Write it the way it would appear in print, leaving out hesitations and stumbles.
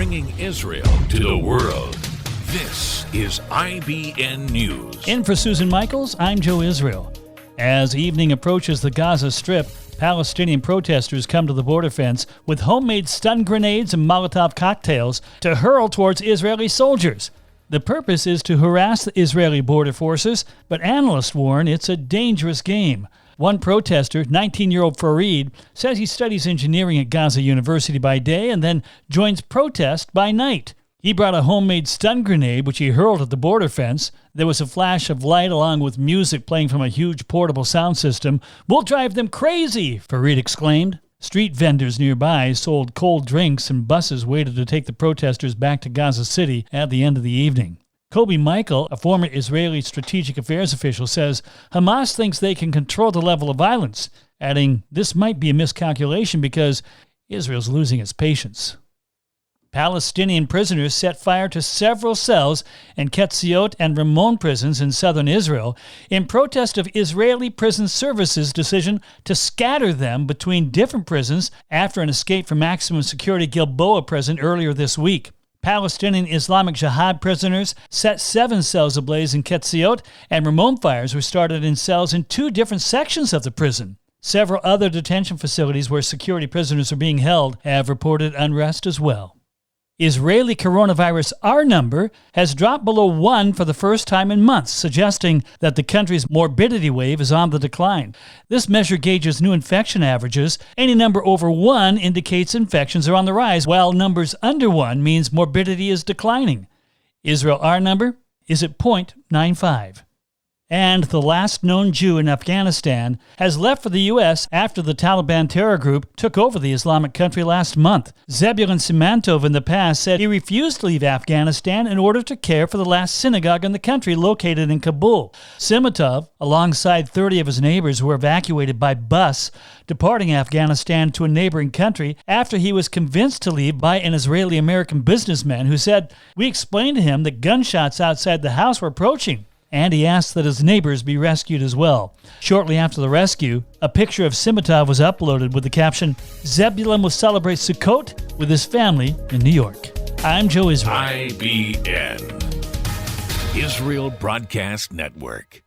bringing Israel to the world. This is IBN News. In for Susan Michaels, I'm Joe Israel. As evening approaches the Gaza Strip, Palestinian protesters come to the border fence with homemade stun grenades and Molotov cocktails to hurl towards Israeli soldiers. The purpose is to harass the Israeli border forces, but analysts warn it's a dangerous game. One protester, 19-year-old Fareed, says he studies engineering at Gaza University by day and then joins protest by night. He brought a homemade stun grenade, which he hurled at the border fence. There was a flash of light along with music playing from a huge portable sound system. "We'll drive them crazy," Fareed exclaimed. Street vendors nearby sold cold drinks and buses waited to take the protesters back to Gaza City at the end of the evening. Kobi Michael, a former Israeli strategic affairs official, says Hamas thinks they can control the level of violence, adding this might be a miscalculation because Israel's losing its patience. Palestinian prisoners set fire to several cells in Ketziot and Ramon prisons in southern Israel in protest of Israeli Prison Services' decision to scatter them between different prisons after an escape from maximum security Gilboa prison earlier this week. Palestinian Islamic Jihad prisoners set 7 cells ablaze in Ketziot, and Ramon fires were started in cells in 2 different sections of the prison. Several other detention facilities where security prisoners are being held have reported unrest as well. Israeli coronavirus R number has dropped below 1 for the first time in months, suggesting that the country's morbidity wave is on the decline. This measure gauges new infection averages. Any number over 1 indicates infections are on the rise, while numbers under 1 means morbidity is declining. Israel R number is at 0.95. And the last known Jew in Afghanistan has left for the U.S. after the Taliban terror group took over the Islamic country last month. Zebulon Simantov in the past said he refused to leave Afghanistan in order to care for the last synagogue in the country located in Kabul. Simantov, alongside 30 of his neighbors, were evacuated by bus, departing Afghanistan to a neighboring country after he was convinced to leave by an Israeli-American businessman who said, "We explained to him that gunshots outside the house were approaching." And he asked that his neighbors be rescued as well. Shortly after the rescue, a picture of Simantov was uploaded with the caption, "Zebulon will celebrate Sukkot with his family in New York." I'm Joe Israel. IBN, Israel Broadcast Network.